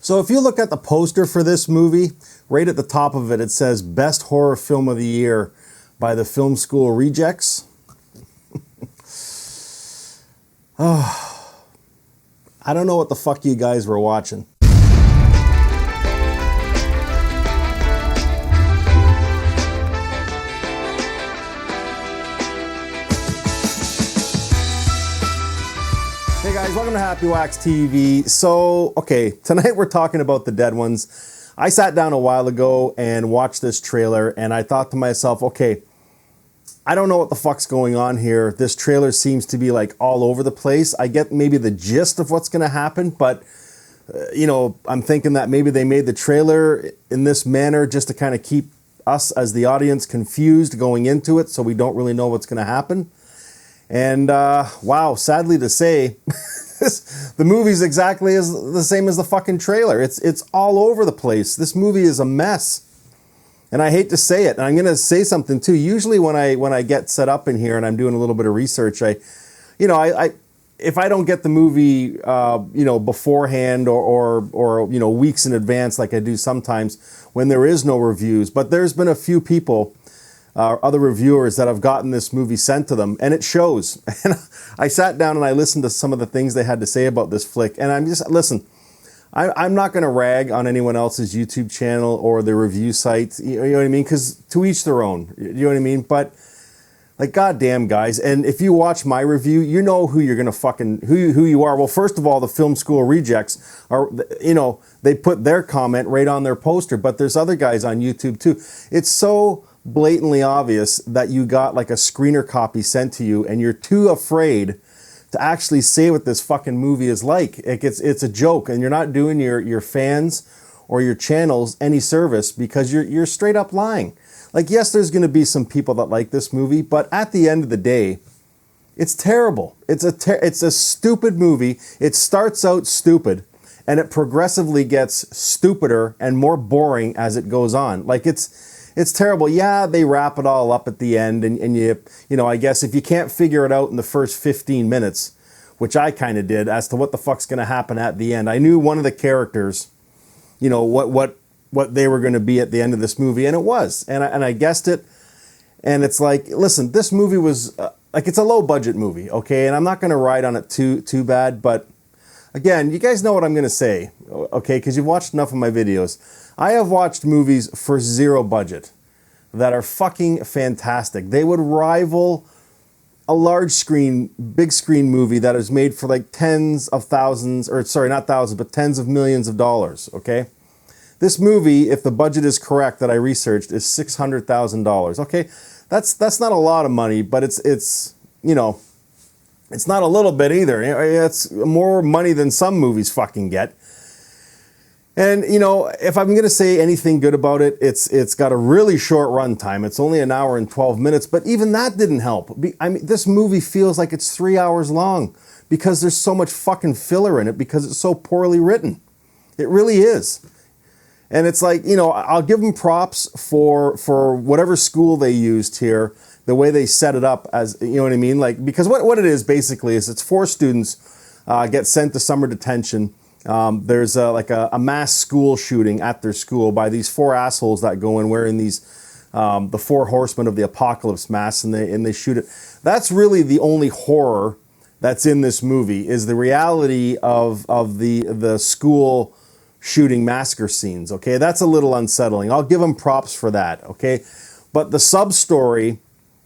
So if you look at the poster for this movie, right at the top of it, it says Best Horror Film of the Year by the Film School Rejects. Oh, I don't know what the fuck you guys were watching. Hey guys, welcome to Happywax TV. So, okay, tonight we're talking about The Dead Ones. I sat down a while ago and watched this trailer and I thought to myself, okay, I don't know what the fuck's going on here. This trailer seems to be like all over the place. I get maybe the gist of what's going to happen, but you know, I'm thinking that maybe they made the trailer in this manner just to kind of keep us as the audience confused going into it so we don't really know what's going to happen. And wow, sadly to say, the movie's exactly the same as the fucking trailer. It's all over the place. This movie is a mess. And I hate to say it, and I'm going to say something too. Usually when I get set up in here and I'm doing a little bit of research, if I don't get the movie, beforehand or weeks in advance like I do sometimes when there is no reviews. But there's been a few people, other reviewers that have gotten this movie sent to them, and it shows. And I sat down and I listened to some of the things they had to say about this flick, and I'm not going to rag on anyone else's YouTube channel or the review sites, you know what I mean? Because to each their own, you know what I mean? But like, goddamn guys, and if you watch my review, you know who you're going to fucking, who you are. Well, first of all, the Film School Rejects are, they put their comment right on their poster, but there's other guys on YouTube too. It's so blatantly obvious that you got like a screener copy sent to you and you're too afraid to actually say what this fucking movie is like. It's a joke, and you're not doing your fans or your channels any service because you're straight up lying. Like, yes, there's going to be some people that like this movie, but at the end of the day, it's terrible. It's a stupid movie. It starts out stupid, and it progressively gets stupider and more boring as it goes on. Like, it's terrible. Yeah, they wrap it all up at the end, and I guess if you can't figure it out in the first 15 minutes, which I kind of did, as to what the fuck's going to happen at the end. I knew one of the characters, what they were going to be at the end of this movie, and it was. And I guessed it, and it's like, listen, this movie was, it's a low-budget movie, okay? And I'm not going to ride on it too bad, but again, you guys know what I'm going to say, okay? Because you've watched enough of my videos. I have watched movies for zero budget that are fucking fantastic. They would rival a large screen, big screen movie that is made for like tens of thousands, or sorry, not thousands, but tens of millions of dollars, okay? This movie, if the budget is correct that I researched, is $600,000, okay? That's not a lot of money, but it's not a little bit either. It's more money than some movies fucking get. And, if I'm going to say anything good about it, it's got a really short run time. It's only 1 hour and 12 minutes, but even that didn't help. I mean, this movie feels like it's 3 hours long because there's so much fucking filler in it because it's so poorly written. It really is. And it's like, I'll give them props for whatever school they used here, the way they set it up as, you know what I mean? Like, because what it is basically is it's 4 students get sent to summer detention. There's a mass school shooting at their school by these 4 assholes that go in wearing these, the 4 horsemen of the apocalypse masks, and they shoot it. That's really the only horror that's in this movie, is the reality of the school shooting massacre scenes, okay? That's a little unsettling. I'll give them props for that, okay? But the sub-story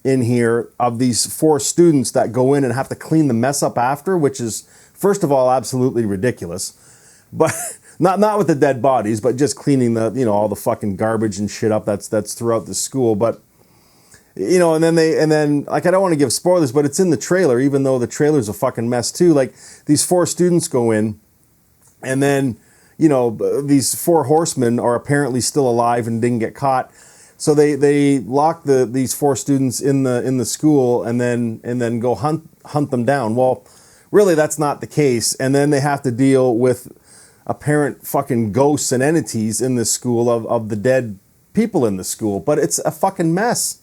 in here of these 4 students that go in and have to clean the mess up after, which is, first of all, absolutely ridiculous. But not with the dead bodies, but just cleaning the, all the fucking garbage and shit up that's throughout the school. But, and then I don't want to give spoilers, but it's in the trailer, even though the trailer's a fucking mess too. Like, these 4 students go in, and then, these 4 horsemen are apparently still alive and didn't get caught. So they lock these 4 students in the school and then go hunt them down. Well, really, that's not the case. And then they have to deal with apparent fucking ghosts and entities in this school of the dead people in the school. But it's a fucking mess.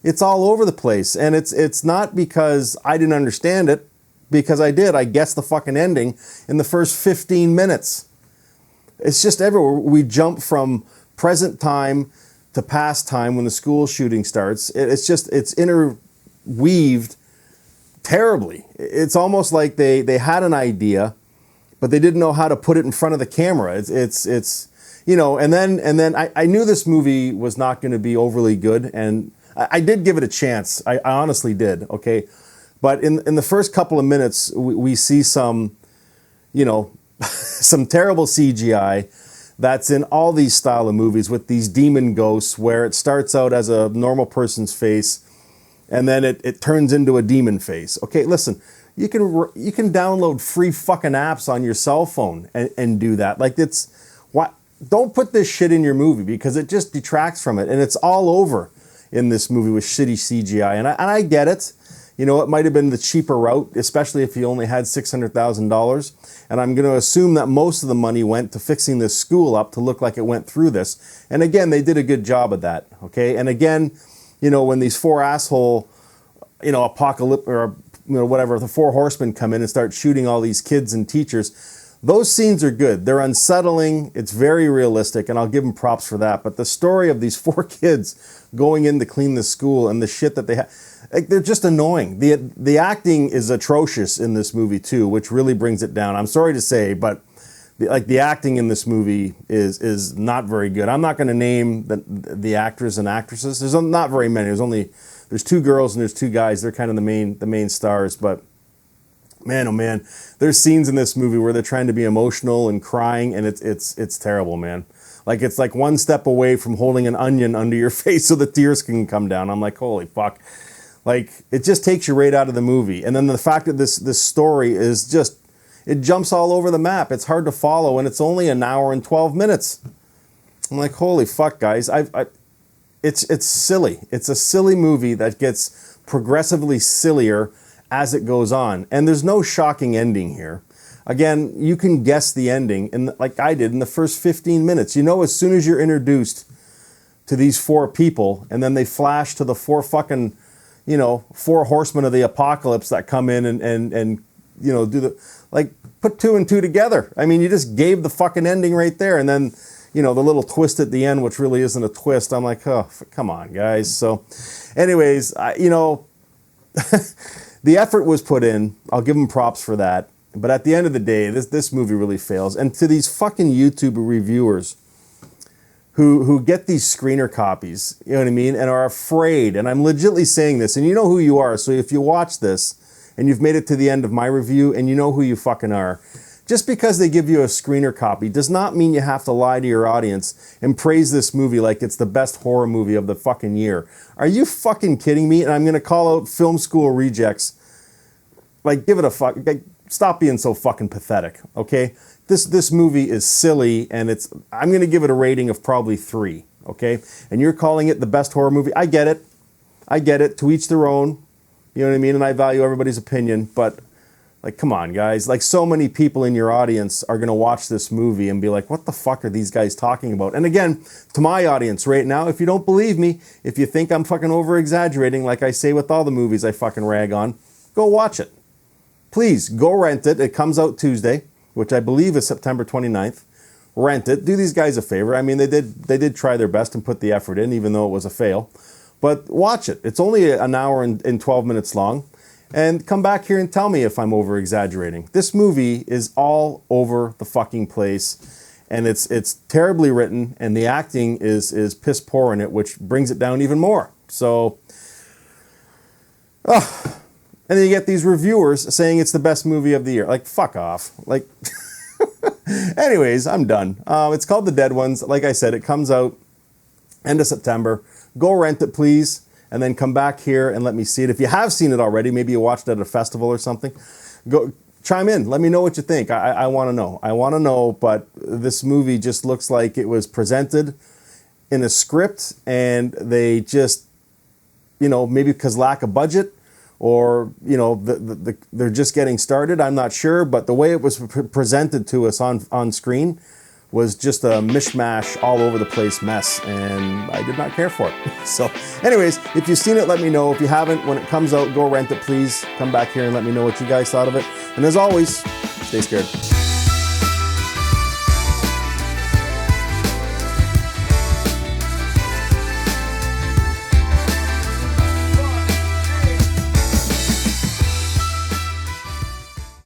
It's all over the place. And it's not because I didn't understand it, because I did. I guessed the fucking ending in the first 15 minutes. It's just everywhere. We jump from present time to past time when the school shooting starts. It's interweaved terribly. It's almost like they had an idea, but they didn't know how to put it in front of the camera. It's you know, and then I knew this movie was not going to be overly good, and I did give it a chance. I honestly did, okay? But in the first couple of minutes, we see some, you know, some terrible CGI that's in all these style of movies with these demon ghosts where it starts out as a normal person's face and then it turns into a demon face. Okay, listen, you can download free fucking apps on your cell phone and do that. Like, don't put this shit in your movie because it just detracts from it. And it's all over in this movie with shitty CGI. And I get it. You know, it might have been the cheaper route, especially if you only had $600,000. And I'm going to assume that most of the money went to fixing this school up to look like it went through this. And again, they did a good job of that. Okay. And again, you know, when these four asshole, you know, apocalypse or, you know, whatever, the four horsemen come in and start shooting all these kids and teachers, those scenes are good. They're unsettling. It's very realistic, and I'll give them props for that. But the story of these four kids going in to clean the school and the shit that they have, like, they're just annoying. The acting is atrocious in this movie too, which really brings it down. I'm sorry to say, but the acting in this movie is not very good. I'm not going to name the actors and actresses. There's not very many. There's two girls and there's two guys. They're kind of the main stars, but man, oh man, there's scenes in this movie where they're trying to be emotional and crying, and it's terrible, man. Like, it's like one step away from holding an onion under your face so the tears can come down. I'm like, holy fuck. Like, it just takes you right out of the movie. And then the fact that this story is just, it jumps all over the map. It's hard to follow, and it's only an hour and 12 minutes. I'm like, holy fuck, guys. It's silly. It's a silly movie that gets progressively sillier as it goes on. And there's no shocking ending here. Again, you can guess the ending, like I did in the first 15 minutes. You know, as soon as you're introduced to these four people, and then they flash to the four fucking, you know, four horsemen of the apocalypse that come in and you know, do the, like, put two and two together. I mean, you just gave the fucking ending right there. And then, you know, the little twist at the end, which really isn't a twist. I'm like, oh, come on, guys. So anyways, you know, the effort was put in. I'll give them props for that. But at the end of the day, this movie really fails. And to these fucking YouTube reviewers who get these screener copies, you know what I mean, and are afraid, and I'm legitimately saying this, and you know who you are, so if you watch this and you've made it to the end of my review and you know who you fucking are, just because they give you a screener copy does not mean you have to lie to your audience and praise this movie like it's the best horror movie of the fucking year. Are you fucking kidding me? And I'm going to call out film school rejects. Like, give it a fuck. Like, stop being so fucking pathetic, okay? This movie is silly, and I'm going to give it a rating of probably 3, okay? And you're calling it the best horror movie. I get it. I get it. To each their own. You know what I mean? And I value everybody's opinion, but, like, come on, guys. Like, so many people in your audience are going to watch this movie and be like, what the fuck are these guys talking about? And again, to my audience right now, if you don't believe me, if you think I'm fucking over-exaggerating, like I say with all the movies I fucking rag on, go watch it. Please, go rent it. It comes out Tuesday, which I believe is September 29th. Rent it. Do these guys a favor. I mean, they did try their best and put the effort in, even though it was a fail. But watch it. It's only an hour and 12 minutes long. And come back here and tell me if I'm over-exaggerating. This movie is all over the fucking place. And it's terribly written. And the acting is piss poor in it, which brings it down even more. So, and then you get these reviewers saying it's the best movie of the year. Like, fuck off. Like, anyways, I'm done. It's called The Dead Ones. Like I said, it comes out end of September. Go rent it, please, and then come back here and let me see it. If you have seen it already, maybe you watched it at a festival or something, go chime in. Let me know what you think. I want to know. I want to know, but this movie just looks like it was presented in a script, and they just, you know, maybe because lack of budget, or, you know, they're just getting started. I'm not sure, but the way it was presented to us on screen was just a mishmash, all over the place mess, and I did not care for it. So anyways, if you've seen it, let me know. If you haven't, when it comes out, go rent it, please. Come back here and let me know what you guys thought of it. And as always, stay scared.